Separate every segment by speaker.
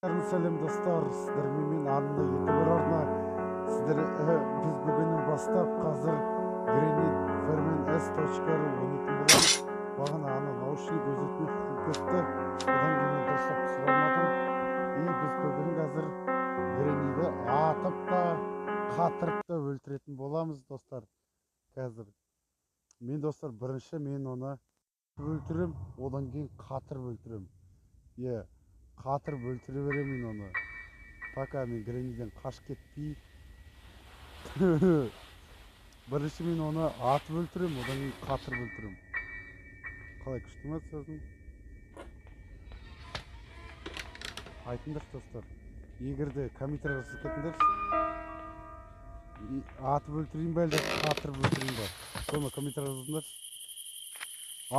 Speaker 1: Сәлем достар, сіздермен мен Анна ютубер арна. Сіздер біз бүгіннен бастап қазір Granit Fermin S.ru ойнайтын боламыз. Бағана ана наушник өзетіне кетті. Одан кейін достап сұрамадым. Біз бүгін қазір Granit'ді атып та, қатырып та өлтіретін боламыз достар. Қазір мен достар бірінші мен оны өлтірем, одан кейін қатырып өлтірем. Қатырып өлтіре беремін оны. Пока мен Granit'ден қашып кетпей. Бірінші мен оны атып өлтірем, одан кейін қатырып өлтірем. Қалай күшті ме сөзім? Айтыңдар достар. Егер де комментарий жазып кетіңдер. Атып өлтірейін бе әлде қатырып өлтірейін бе? Соны комментарий жазыңдар.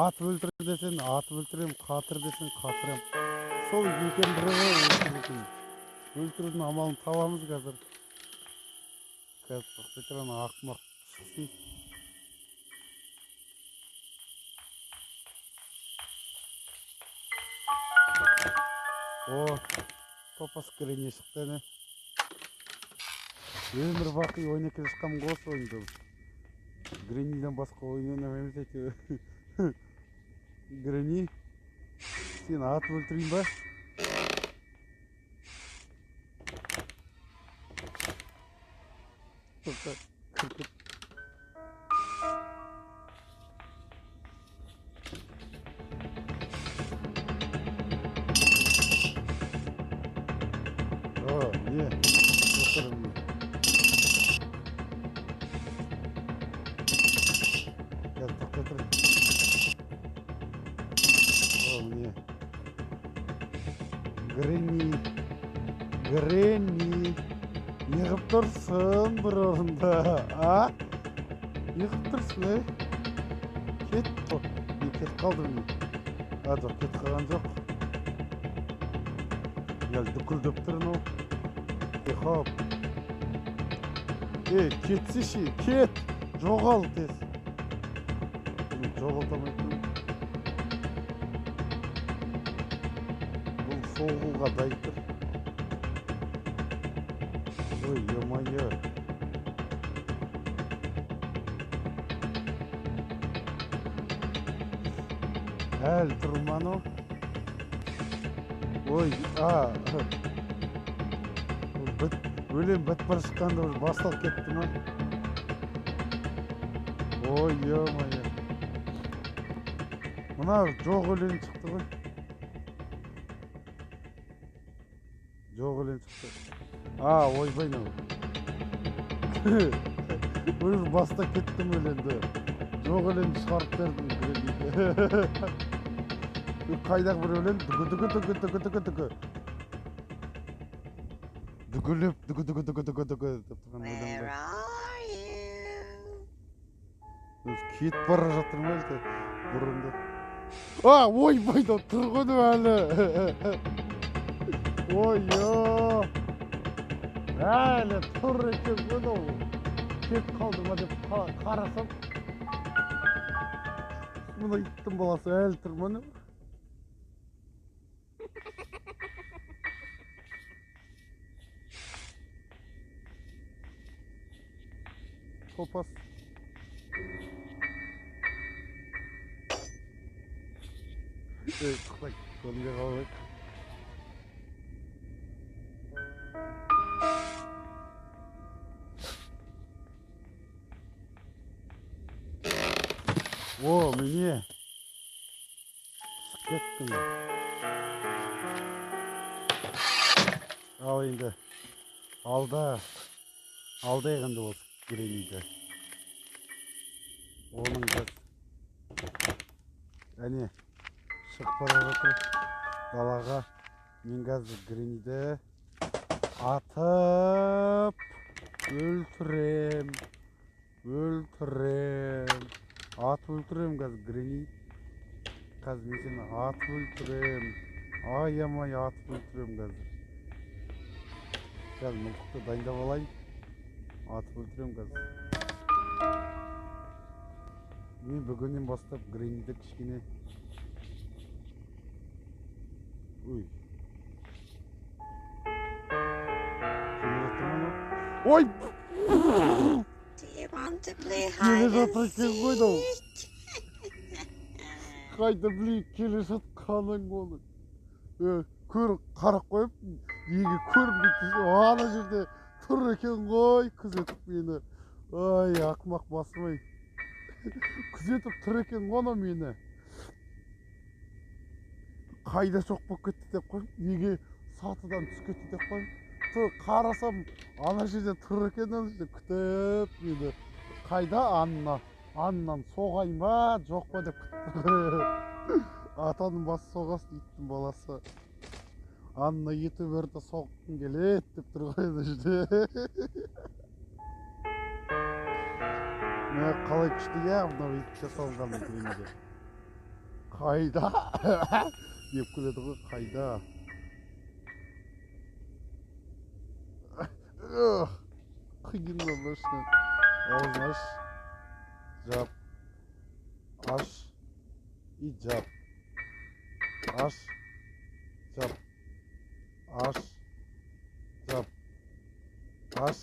Speaker 1: Атып өлтір десең атып өлтірем, қатыр десең қатырам. Сол екен бірі өлтірудің амалын табамыз қазір. Қазір ана ақымақ шықсын. Топас Granit шықты әне. Өмір бақи ойна келе шыққанмын ғой осы ойынды. Granit'ден басқа ойын ойнамаймыз әйтеуір. Granit, сені атып өлтірейін ба? Не? Достарым. Қазір тоқтатыр. Не? Granit. Неғып тұрсың бір орында, а? Неғып тұрсың, Кет қалды мен. Жоқ, кет қалған жоқ. Дүкілдіп тұр, Хоп. Кетсеші, кет! Жоғал тез. Жоғалтамайтын. Бұл соғуға дайын. Ой, е-мое. Әл тұрману. Ой, өлем бітіп бара шыққанда басталып кетті ма? Ой, е-мое. Мына жоқ өлең шықты ғой. Жоқ өлең шықты. Ойбай нау. Өзі баста кеттім өлеңді. Жоқ өлеңді шығарып бердім Granit'ге. Қайдағы бір өлең? Дүгі. Дүгіліп, дүгі.
Speaker 2: Where are you?
Speaker 1: Кетіп бара жатыр ма әлде? Бұрында. Ойбай нау, тұр ғой әлі. Ой-о. Әлі тұр екен ғой. Кет қалды ма деп қарасам. Мұна иттің баласы әлі тұр ма? Топас. Қыстай көрінбей қалайық. Міне. Кеттің. Ал енді. Алда еғанды осы Granit'ді. Оның біз. Әне. Шығып бара жатыр. Далаға. Мен қазір Granit'ді атып өлтірем. Атып өлтірем қазір Granit. Қазір мен сені атып өлтірем. Аямай атып өлтірем қазір. Қазір мылтықты дайындап алайын. Атып өлтірем қазір. Мен бүгіннен бастап Granit'ді кішкене Ой!
Speaker 2: Do you want to play
Speaker 1: Келе
Speaker 2: hide and
Speaker 1: жатыр екен ғой да.
Speaker 2: seek?
Speaker 1: Қайда білейік келе жатқанын оның. Көр қарап қойып, неге көрінбейді. Ана жерде тұр екен ғой, күзетіп мені. Ай, ақымақ басым-ай. Күзетіп тұр екен ғой мені. Қайда жоқ болып кетті деп қойып, неге сатыдан түсіп кетті деп қойып. Қарасам, ана жерде тұр екен, ана жерде күтіп мені. Қайда Анна? Аннан соғайын ба, жоқ па деп күтті. Атаның басы соғасын, иттің баласы. Анна еті берді соғқын келеді деп тұр ғой ана жерде. Қалай күшті я, мынау итке салғанын көрінге. Қайда? Деп күледі ғой, қайда? Қиын болды ішінен. Аузын аш. Жап. Аш. И жап. Аш. Жап. Аш. Жап. Аш.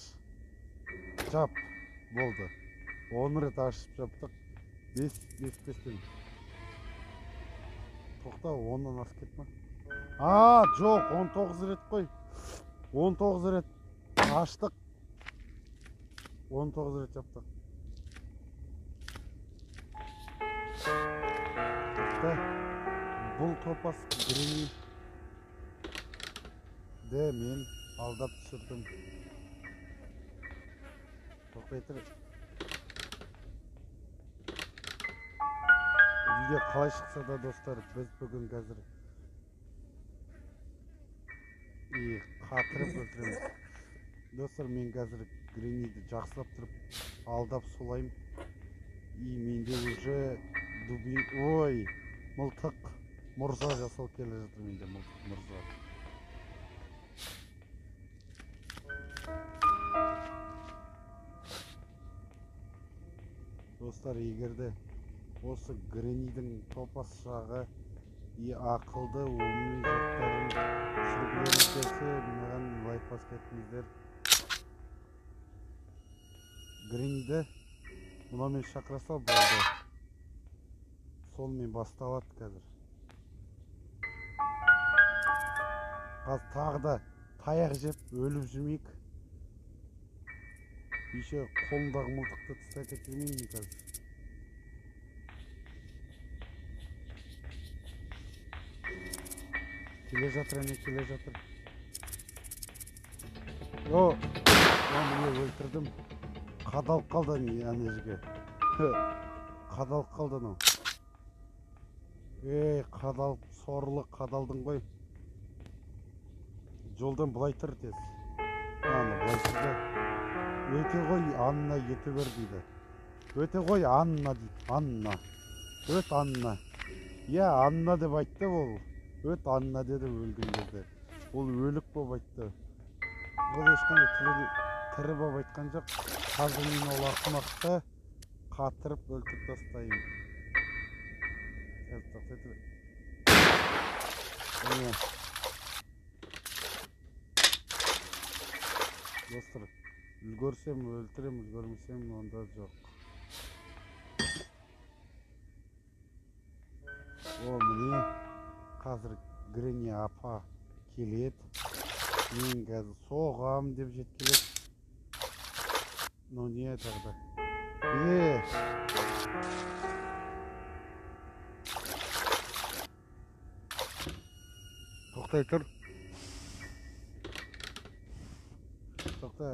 Speaker 1: Жап. Болды. 10 рет ашып жаптық. 5-5-5-тен. Тоқта, 10-нан асып кетті ма? Жоқ, 19 рет қой. 19 рет аштық. 19 рет жаптық. Тоқта, бұл топас Грени де мен алдап түсірдім. Тоқта, видео қалай шықса да достар, біз бүгін қазір қатырып өлтіреміз. Достар, мен қазір Грениді жақсылап тұрып алдап солайым. Менде уже ой, мылтық мұрза жасал келе жатыр, менде мылтық мұрза. Достар, егерде осы Гренидің топас жағы ақылды, өмірі жақтарын сүргілеріңіз келсе, маған лайк басып кетіңіздер. Грениді мұнамен шақыраса болды. Сонымен басталады қазір. Қазір тағы да таяқ жеп өліп жүрмейік. Еще қолындағы мылтықты тастап кетірмеймін қазір. Келе жатыр, әне келе жатыр. Міне өлтірдім. Қадалып қалды әне жерге. Қадалып қалды анау. Қадалып, сорлы қадалдың ғой. Жолдан бұлай тұр тез. Бұлай тұрды. Өте ғой, Анна еті бер дейді. Өте ғой, Анна дейді. Анна. Өт Анна. Анна деп айтты ол. Өт Анна деді өлген кезде. Ол өлік боп айтты. Ол ешқандай тірі боп айтқан жоқ. Қазір мен ол ақымақты қатырып өлтіріп тастайын. Достар, үлгерсем өлтірем, үлгермесем онда жоқ. Міне қазір Грени апа келеді. Мен қазір соғам деп жеткеледі. Не тағда? Тоқтай тұр. Тоқта.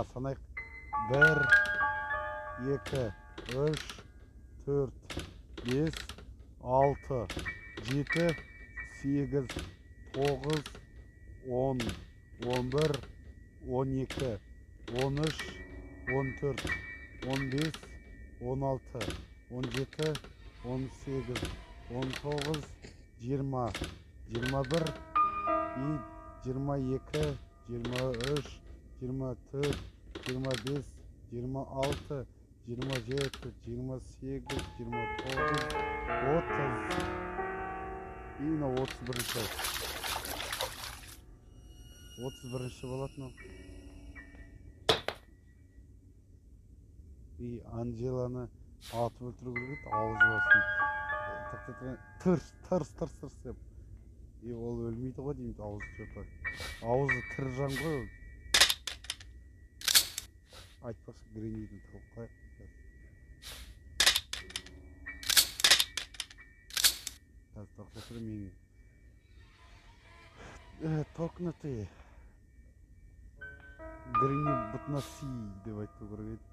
Speaker 1: Санайық. 1, 2, 3, 4, 5, 6, 7, 8, 9, 10, 11, 12, 13, 14, 15, 16, 17, 18, 19, 20, 21, 22, 23, 24, 25, 26, 27, 28, 29, 30. Именно 31-ші. 31-ші болатын ол. И Анжеланы атып өлтіру керек еді, аузы басын. Тырс деп. И ол өлмейді ғой деймін, ауызы что-то. Ауызы тірі жан ғой ол. Айтпақшы Грениден тығып қайық. Қазір тоқта тұр мен. Толкнутый. Грени бутнаси деп айту керек еді.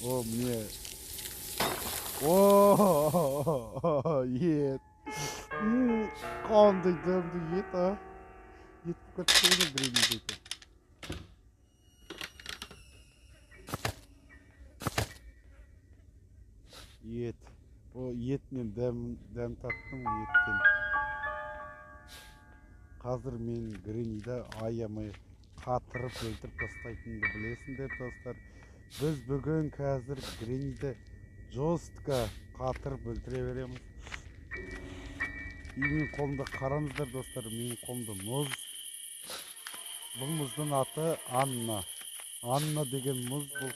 Speaker 1: О, мне... О, ет. Қандай дәмді ет, а? Ет болып кетті ғой Грени дейді. Ет. О, етінен дәм таттым еттен. Қазір мен Грениді аямай қатырып өлтіріп тастайтынымды білесіңдер достар. Біз бүгін қазір Грениді жестко қатырып өлтіре береміз. И менің қолымда қараңыздар достар, менің қолымда мұз. Бұл мұздың аты Анна. Анна деген мұз бұл.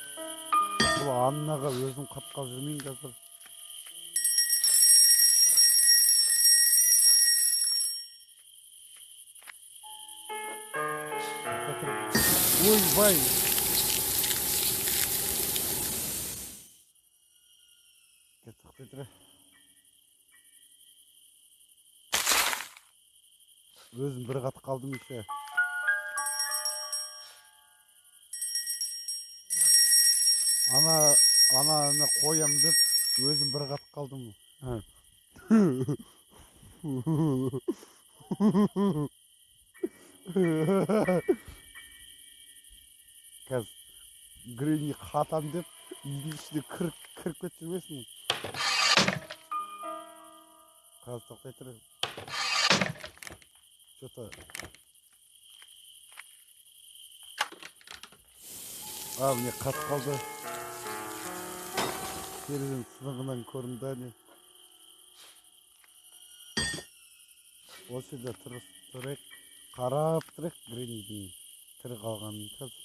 Speaker 1: Бұл Аннаға өзім қатқал жүрмейін қазір. Ойбай! Кеттік бетірі. Өзім бір қат қалдым еще. Ана қоям деп өзім бір қат қалдым. Қазір Грени қатам деп үйдің ішіне кіріп кетіп жүрмесін. Қазір тоқтай тұр. Что-то... Мне қат қалды. Терезенің сынығынан көрінді не. Осы жерде тұрайық, қарап тұрайық Гренидің тірі қалғанын қазір.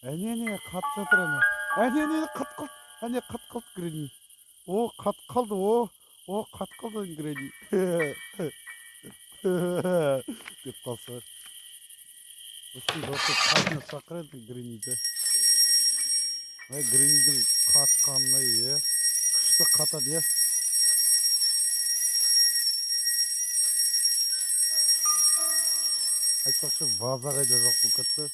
Speaker 1: Әне қат жатыр әне. Әне қат қалды. Әне қат қалды Грени. О, қат қалды. О, қат қалды Грени. Деп қалса. Осы досы қатына шақырады Грениді. Гренидің қатқанына е. Күшті қатады е. Айтпақшы ваза қайда жоқ бұл кетті.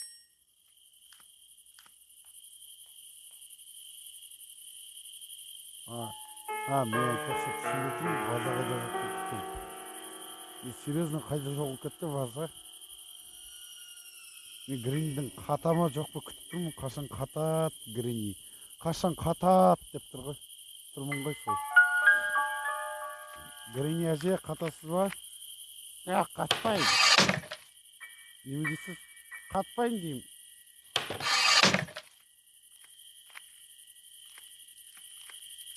Speaker 1: Мен айтпақшы түсінбейтін ваза қайда жоқ бұл кетті. Серьезно қайда жоқ бұл кетті ваза. Мен Гренидің қатама жоқ бұл күтіп тұрмын. Қашан қатат Грени. Қашан қатат деп тұрғы. Тұрмын ғой сол. Грени әже қатасыз ба? Қатпайын. Неме дейсіз? Қатпайын деймін.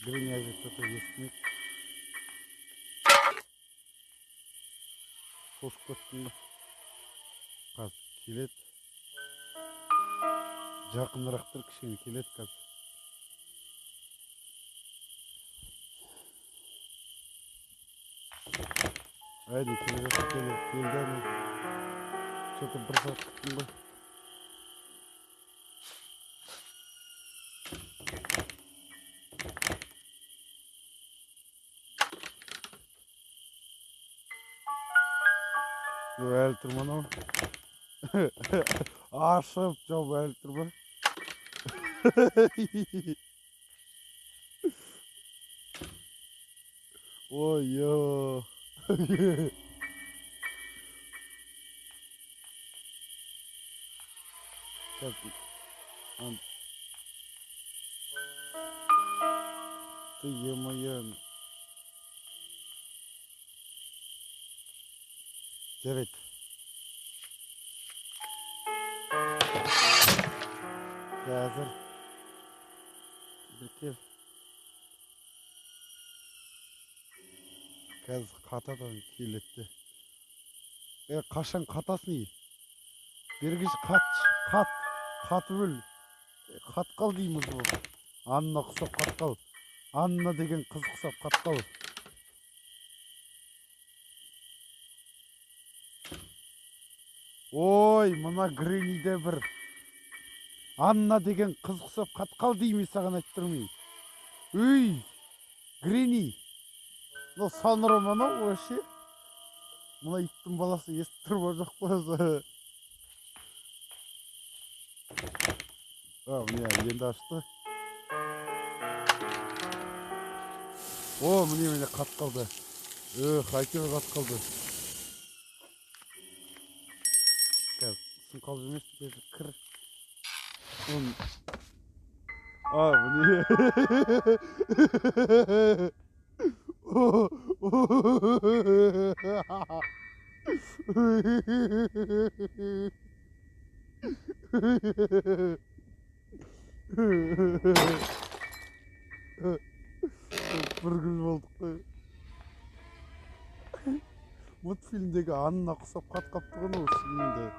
Speaker 1: Грени әже что-то естімейді. Қосып көттім ба? Қазір келеді. Жақынырақ тұр, кішкене келеді қазір. Әйді келді әне. Что-то бір сағат күттім ғой. Әлі тұрман ау. Ашып жауып әлі тұрма. Ой-йо. Ты е-моё. Жарайды. Қазір бір қазір қатадан келетті. Қашан қатасын ей? Бергіш қатып өл. қатқал дейміз бұл. Анна ұқсап қатқал. Анна деген қыз ұқсап қатқал. Ой, мына Грениде бір Анна деген қыз ұқсап қатқал деймін, саған айтып тұрмын. Өй, Грени. Ну, санырым анау вообще. Мына иттің баласы естіп тұрып жоқ қойсы. Міне енді ашты. О, міне қатқалды. Қайтер қатқалды. Сын қалып емес, кір. Міне. Bir gün olduk. Mutfilmdeki Anna kusap kat kaptığını olsun şimdi.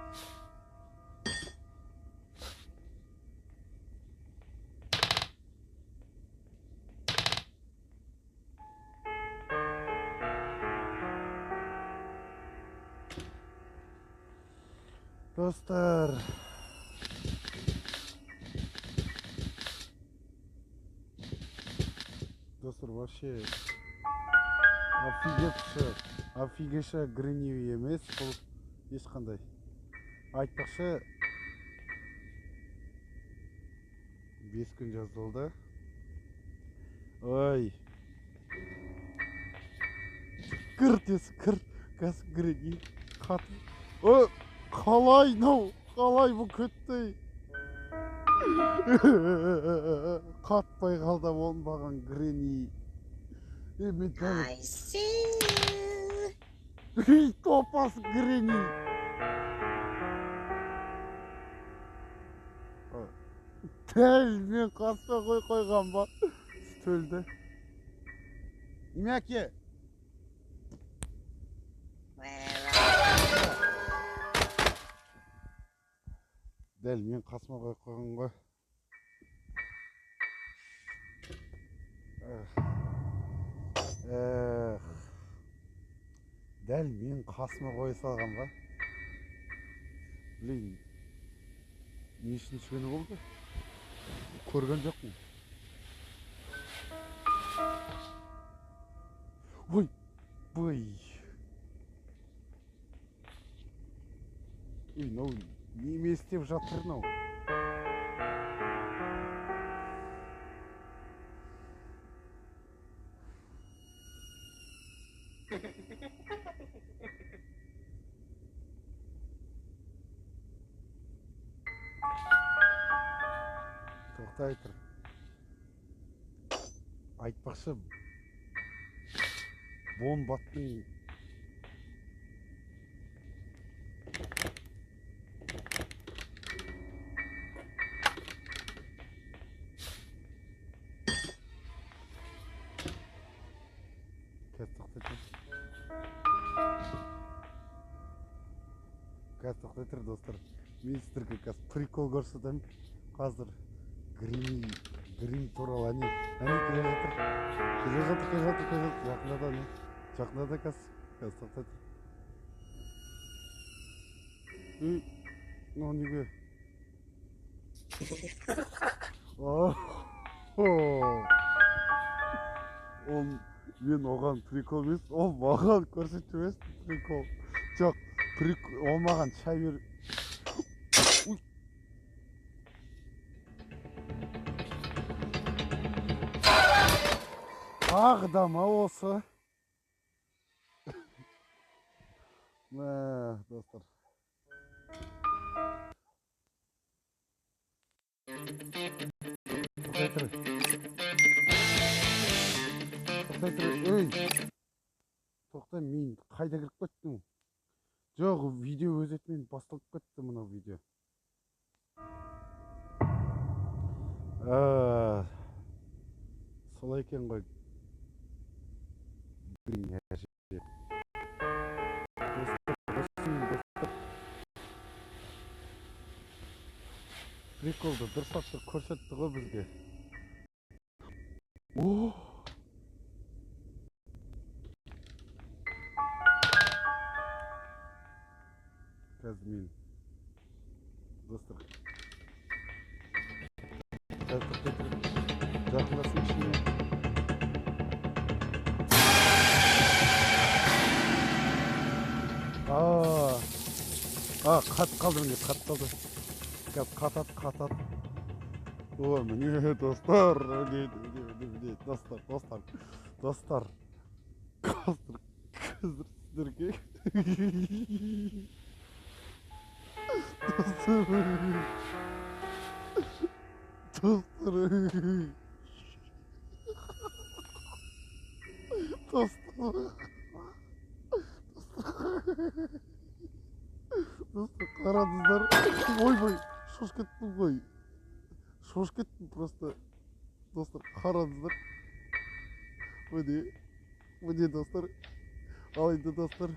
Speaker 1: Dostlar. Достар, вообще офигеша Грени емес, бұл ешқандай. Айтпақшы 5 күн жазылды. Ой. Кір тез, кір. Қазір Грени қатып. Қалай бұл көттей. Қатпай қалда болмаған Грени.
Speaker 2: I see you.
Speaker 1: Топас Грени. Дәл мен қаспай қойған ба? Стөлді. Имяке. Дәл мен қасыма қойған ғой. Дәл мен қасыма қоя салған ба? Блин, не үшін түскені болды? Көрген жоқпын. Ой. Мынау неме істеп жатыр мынау? Тоқтай тұр. Айтпақшы бомбаттың тоқтай тұр достар. Мен сіздерге қазір прикол көрсетемін. Қазір Грени туралы әне келе жатыр. Жақындада қазір тоқтай тұр. Мынау неге? Мен оған прикол емес, ол маған көрсетіп емес прикол. Жоқ, ол маған шай бер. Ағда ма осы? Достар. Тоқтай тұр. Тоқтай, мен қайда кіріп кеттім? Жоқ, видео өзетмен басталып кетті мынау видео. Солай екен ғой. приколды дұрыстап көрсетті ғой бізге. О! Қазір мен достар жақындасың ішіне. Қат қалды міне, қат қалды. Қатат. О, міне достар, достар. Қазір сіздерге достар қарадыңыздар. Ойбай, шошып кеттім ғой. Шошып кеттім просто. Достар қарадыңыздар. Міне достар. Алайда достар.